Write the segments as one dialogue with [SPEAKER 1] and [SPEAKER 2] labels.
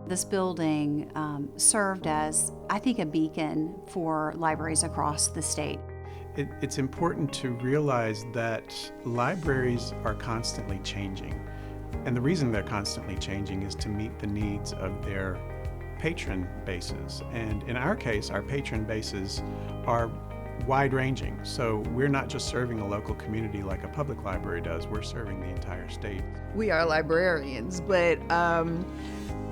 [SPEAKER 1] This building served as, I think, a beacon for libraries across the state.
[SPEAKER 2] It's important to realize that libraries are constantly changing. And the reason they're constantly changing is to meet the needs of their patron bases. And in our case, our patron bases are wide-ranging. So we're not just serving a local community like a public library does, we're serving the entire state.
[SPEAKER 3] We are librarians, but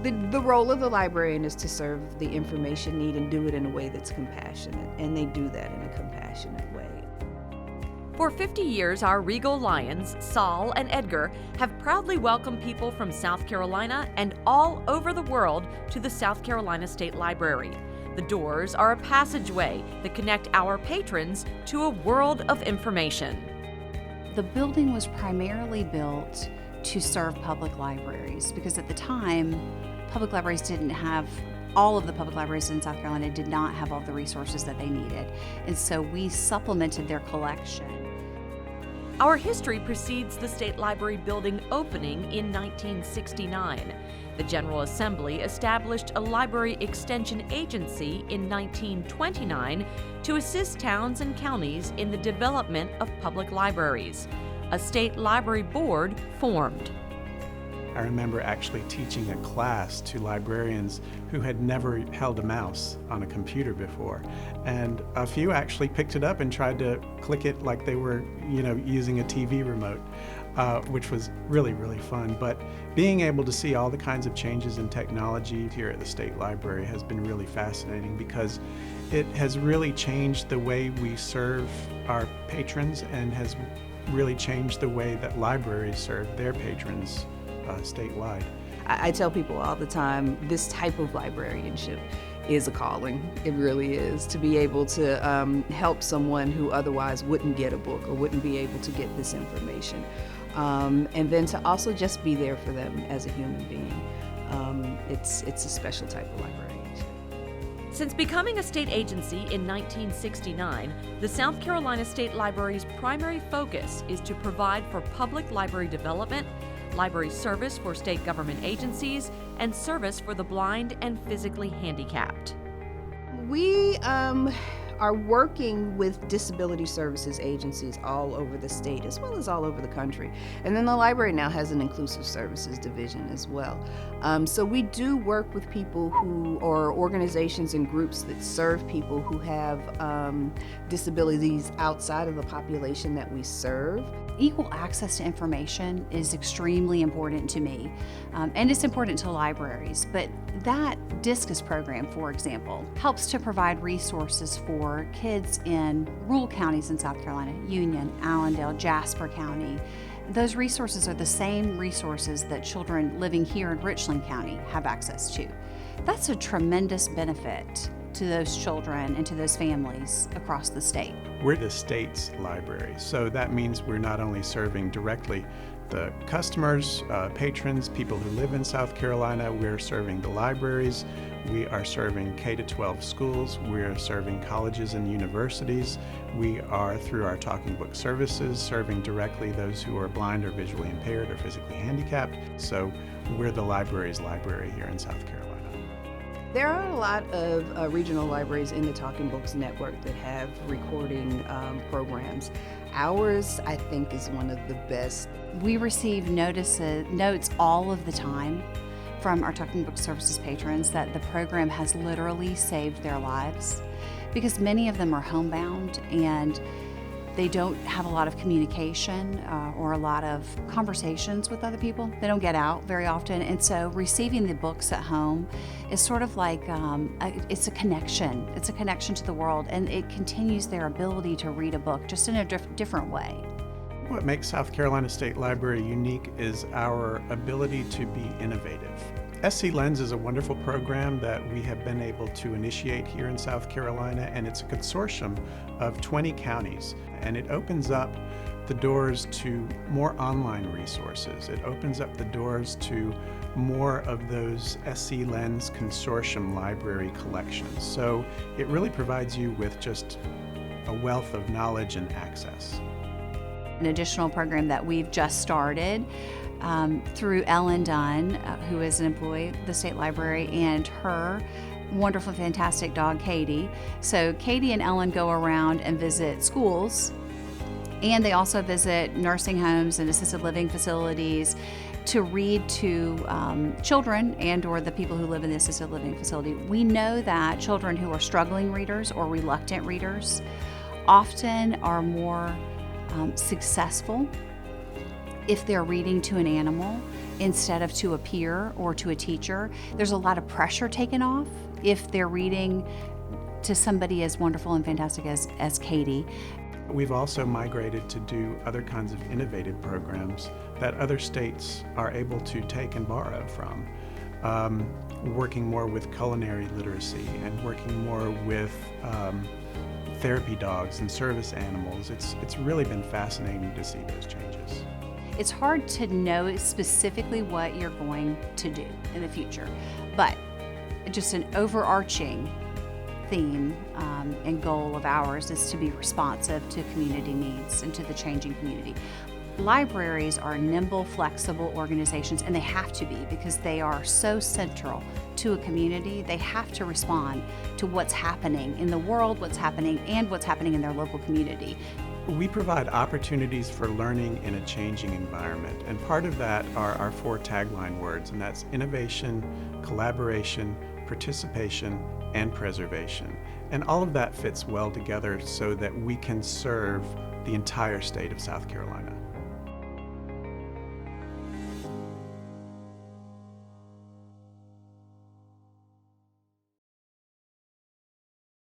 [SPEAKER 3] the role of the librarian is to serve the information need and do it in a way that's compassionate, and they do that in a compassionate way.
[SPEAKER 4] For 50 years, our Regal Lions, Saul and Edgar, have proudly welcomed people from South Carolina and all over the world to the South Carolina State Library. The doors are a passageway that connect our patrons to a world of information.
[SPEAKER 1] The building was primarily built to serve public libraries because at the time, public libraries didn't have, all of the public libraries in South Carolina did not have all the resources that they needed. And so we supplemented their collection.
[SPEAKER 4] Our history precedes the State Library building opening in 1969. The General Assembly established a library extension agency in 1929 to assist towns and counties in the development of public libraries. A state library board formed.
[SPEAKER 2] I remember actually teaching a class to librarians who had never held a mouse on a computer before. And a few actually picked it up and tried to click it like they were, using a TV remote, which was really, really fun. But being able to see all the kinds of changes in technology here at the State Library has been really fascinating because it has really changed the way we serve our patrons and has really changed the way that libraries serve their patrons statewide.
[SPEAKER 3] I tell people all the time, this type of librarianship is a calling. It really is. To be able to help someone who otherwise wouldn't get a book or wouldn't be able to get this information. And then to also just be there for them as a human being. It's a special type of librarianship.
[SPEAKER 4] Since becoming a state agency in 1969, the South Carolina State Library's primary focus is to provide for public library development, library service for state government agencies, and service for the blind and physically handicapped.
[SPEAKER 3] We are working with disability services agencies all over the state as well as all over the country. And then the library now has an inclusive services division as well. So we do work with people who, or organizations and groups that serve people who have disabilities outside of the population that we serve.
[SPEAKER 1] Equal access to information is extremely important to me, and it's important to libraries, but that DISCUS program, for example, helps to provide resources for kids in rural counties in South Carolina, Union, Allendale, Jasper County. Those resources are the same resources that children living here in Richland County have access to. That's a tremendous benefit to those children and to those families across the state.
[SPEAKER 2] We're the state's library, so that means we're not only serving directly the customers, patrons, people who live in South Carolina, we're serving the libraries, we are serving K-12 schools, we are serving colleges and universities, we are, through our talking book services, serving directly those who are blind or visually impaired or physically handicapped. So we're the library's library here in South Carolina.
[SPEAKER 3] There are a lot of regional libraries in the Talking Books Network that have recording programs. Ours, I think, is one of the best.
[SPEAKER 1] We receive notes all of the time from our Talking Book Services patrons that the program has literally saved their lives because many of them are homebound and they don't have a lot of communication or a lot of conversations with other people. They don't get out very often, and so receiving the books at home is sort of like it's a connection. It's a connection to the world, and it continues their ability to read a book just in a different way.
[SPEAKER 2] What makes South Carolina State Library unique is our ability to be innovative. SC Lens is a wonderful program that we have been able to initiate here in South Carolina, and it's a consortium of 20 counties, and it opens up the doors to more online resources. It opens up the doors to more of those SC Lens consortium library collections. So it really provides you with just a wealth of knowledge and access.
[SPEAKER 1] an additional program that we've just started through Ellen Dunn, who is an employee of the State Library, and her wonderful, fantastic dog, Katie. So Katie and Ellen go around and visit schools, and they also visit nursing homes and assisted living facilities to read to children and or the people who live in the assisted living facility. We know that children who are struggling readers or reluctant readers often are more successful if they're reading to an animal instead of to a peer or to a teacher. There's a lot of pressure taken off if they're reading to somebody as wonderful and fantastic as Katie.
[SPEAKER 2] We've also migrated to do other kinds of innovative programs that other states are able to take and borrow from. Working more with culinary literacy and working more with therapy dogs and service animals. It's really been fascinating to see those changes.
[SPEAKER 1] It's hard to know specifically what you're going to do in the future, but just an overarching theme and goal of ours is to be responsive to community needs and to the changing community. Libraries are nimble, flexible organizations, and they have to be because they are so central to a community. They have to respond to what's happening in the world, what's happening in their local community.
[SPEAKER 2] We provide opportunities for learning in a changing environment, and part of that are our 4 tagline words, and that's innovation, collaboration, participation, and preservation. And all of that fits well together so that we can serve the entire state of South Carolina.